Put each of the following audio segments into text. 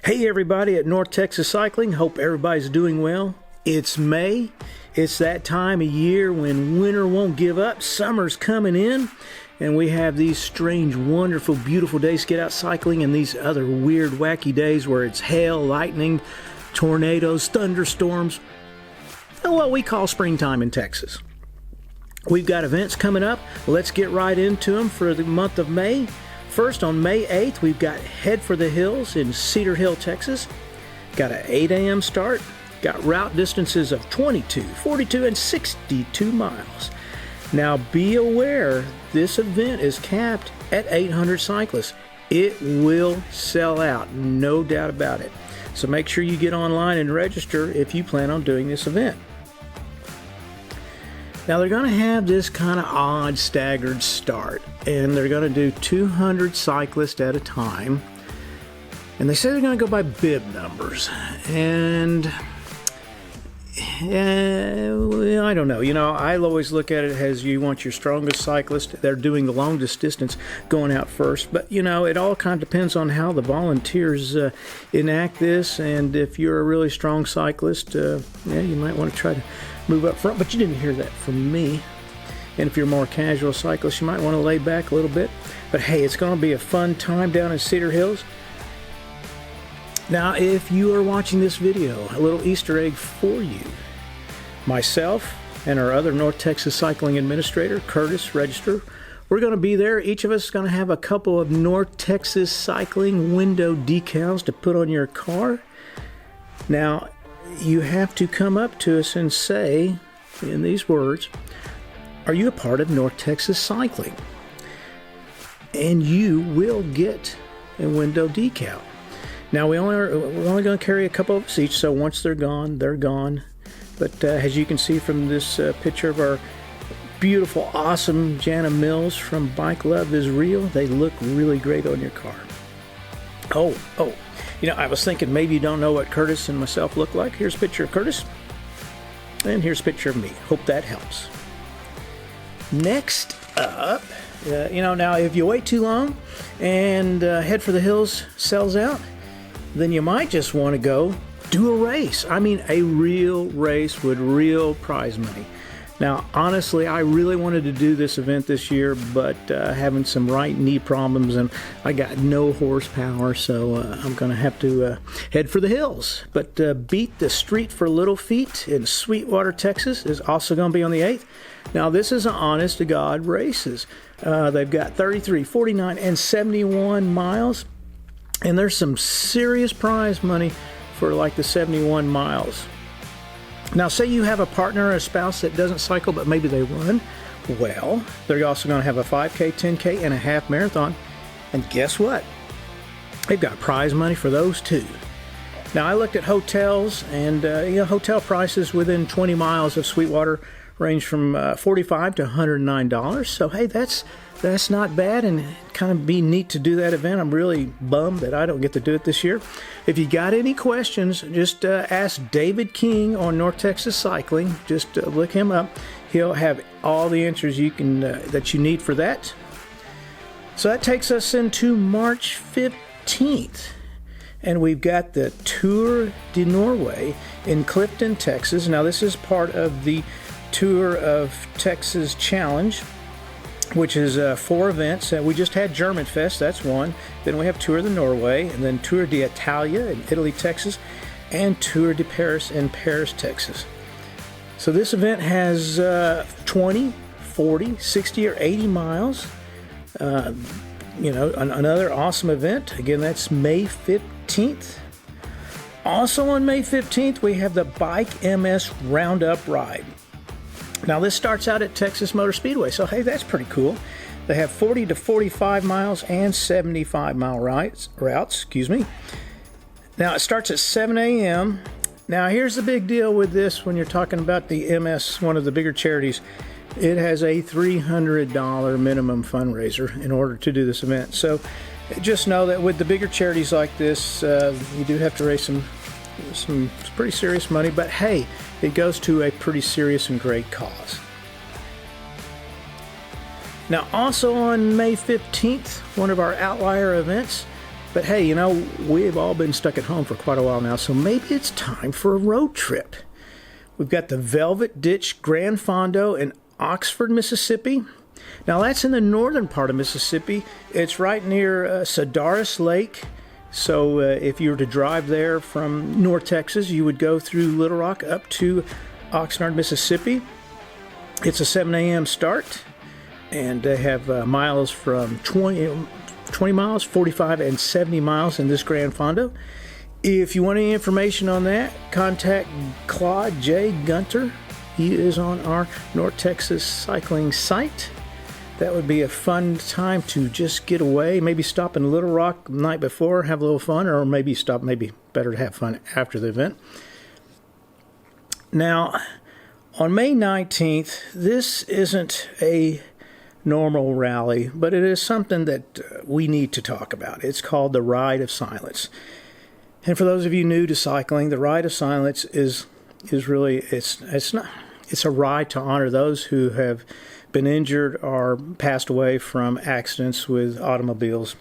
Hey everybody at North Texas Cycling, hope everybody's doing well. It's May. It's that time of year when winter won't give up, summer's coming in, and we have these strange, wonderful, beautiful days to get out cycling and these other weird, wacky days where it's hail, lightning, tornadoes, thunderstorms, and what we call springtime in Texas. We've got events coming up. Let's get right into them for the month of May. First, on May 8th, we've got Head for the Hills in Cedar Hill, Texas. Got an 8 a.m. start. Got route distances of 22, 42, and 62 miles. Now, be aware, this event is capped at 800 cyclists. It will sell out, no doubt about it. So make sure you get online and register if you plan on doing this event. Now they're going to have this kind of odd staggered start, and they're going to do 200 cyclists at a time, and they say they're going to go by bib numbers, and I don't know. You know, I always look at it as you want your strongest cyclist. They're doing the longest distance going out first, but you know, it all kind of depends on how the volunteers enact this, and if you're a really strong cyclist, you might want to try to move up front, but you didn't hear that from me. And if you're a more casual cyclist, you might want to lay back a little bit. But hey, it's going to be a fun time down in Cedar Hills. Now, if you are watching this video, a little Easter egg for you. Myself and our other North Texas Cycling Administrator, Curtis Register, we're going to be there. Each of us is going to have a couple of North Texas Cycling window decals to put on your car. Now, you have to come up to us and say, in these words, are you a part of North Texas Cycling? And you will get a window decal. Now, we're only going to carry a couple of us each, so once they're gone, they're gone. But as you can see from this picture of our beautiful, awesome Jana Mills from Bike Love is Real, they look really great on your car. Oh. You know, I was thinking maybe you don't know what Curtis and myself look like. Here's a picture of Curtis, and here's a picture of me. Hope that helps. Next up, now if you wait too long and Head for the Hills sells out, then you might just want to go do a race. I mean, a real race with real prize money. Now, honestly, I really wanted to do this event this year, but having some right knee problems, and I got no horsepower, so I'm going to have to head for the hills. But Beat the Street for Little Feet in Sweetwater, Texas is also going to be on the 8th. Now, this is an honest-to-God races. They've got 33, 49, and 71 miles, and there's some serious prize money for like the 71 miles. Now, say you have a partner or a spouse that doesn't cycle, but maybe they run. Well, they're also going to have a 5K, 10K, and a half marathon. And guess what? They've got prize money for those too. Now, I looked at hotels, and hotel prices within 20 miles of Sweetwater range from $45 to $109. So, hey, that's not bad, and kind of be neat to do that event. I'm really bummed that I don't get to do it this year. If you got any questions, just ask David King on North Texas Cycling. Just look him up. He'll have all the answers you can that you need for that. So that takes us into March 15th. And we've got the Tour de Norway in Clifton, Texas. Now, this is part of the Tour of Texas Challenge, which is 4 events. We just had German Fest, that's one. Then we have Tour de Norway, and then Tour d'Italia in Italy, Texas, and Tour de Paris in Paris, Texas. So this event has 20, 40, 60, or 80 miles. Another awesome event. Again, that's May 15th. Also on May 15th, we have the Bike MS Roundup Ride. Now, this starts out at Texas Motor Speedway, so hey, that's pretty cool. They have 40 to 45 miles and 75-mile routes. Now, it starts at 7 a.m. Now, here's the big deal with this when you're talking about the MS, one of the bigger charities. It has a $300 minimum fundraiser in order to do this event. So just know that with the bigger charities like this, you do have to raise some pretty serious money, but hey, it goes to a pretty serious and great cause. Now, also on May 15th, one of our Outlier events, But hey, you know, we've all been stuck at home for quite a while now, so maybe it's time for a road trip. We've got the Velvet Ditch Grand Fondo in Oxford, Mississippi. Now that's in the northern part of Mississippi. It's right near Sadaris Lake. So if you were to drive there from North Texas, you would go through Little Rock up to Oxnard, Mississippi. It's a 7 a.m. start, and they have miles from 20 miles, 45, and 70 miles in this Grand Fondo. If you want any information on that, contact Claude J. Gunter. He is on our North Texas cycling site. That would be a fun time to just get away. Maybe stop in Little Rock the night before, have a little fun, or maybe better to have fun after the event. Now, on May 19th, this isn't a normal rally, but it is something that we need to talk about. It's called the Ride of Silence. And for those of you new to cycling, the Ride of Silence is really, it's a ride to honor those who have been injured or passed away from accidents with automobiles.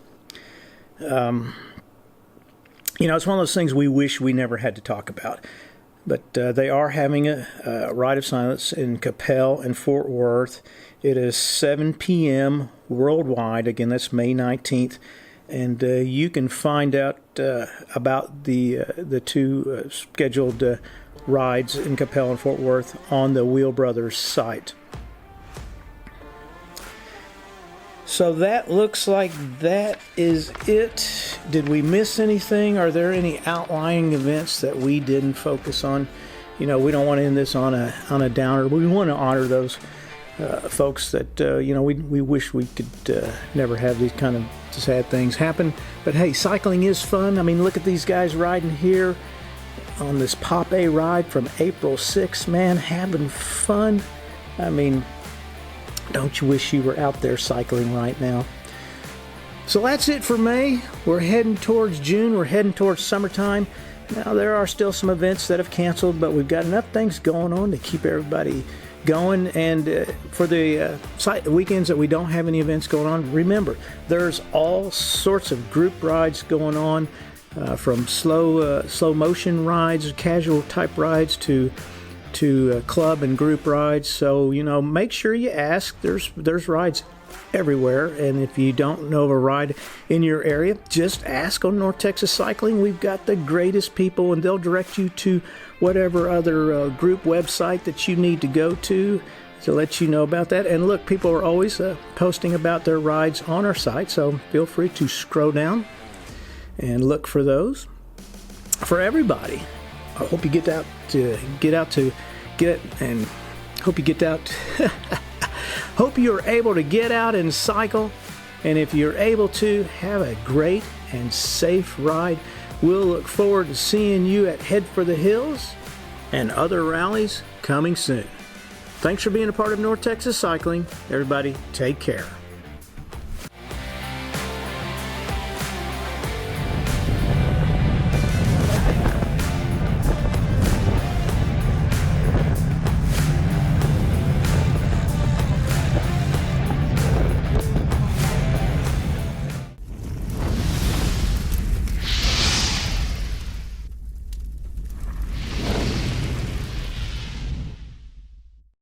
You know, it's one of those things we wish we never had to talk about. But they are having a Ride of Silence in Capel and Fort Worth. It is 7 p.m. worldwide. Again, that's May 19th. And you can find out about the two scheduled rides in Capel and Fort Worth on the Wheel Brothers site. So that looks like that is it. Did we miss anything? Are there any outlying events that we didn't focus on? You know, we don't want to end this on a downer. We want to honor those folks that we wish we could never have these kind of sad things happen. But hey, cycling is fun. I mean, look at these guys riding here on this Pop A ride from April 6th. Man, having fun. I mean, don't you wish you were out there cycling right now? So that's it for May. We're heading towards June. We're heading towards summertime. Now, there are still some events that have canceled, but we've got enough things going on to keep everybody going. And for the weekends that we don't have any events going on, remember, there's all sorts of group rides going on, from slow motion rides, casual type rides, to club and group rides. So, you know, make sure you ask. There's rides everywhere, and if you don't know of a ride in your area, just ask on North Texas Cycling. We've got the greatest people, and they'll direct you to whatever other group website that you need to go to let you know about that. And look, people are always posting about their rides on our site, so feel free to scroll down and look for those. For everybody, I hope you get out and hope you get out. Hope you're able to get out and cycle. And if you're able to, have a great and safe ride. We'll look forward to seeing you at Head for the Hills and other rallies coming soon. Thanks for being a part of North Texas Cycling. Everybody, take care.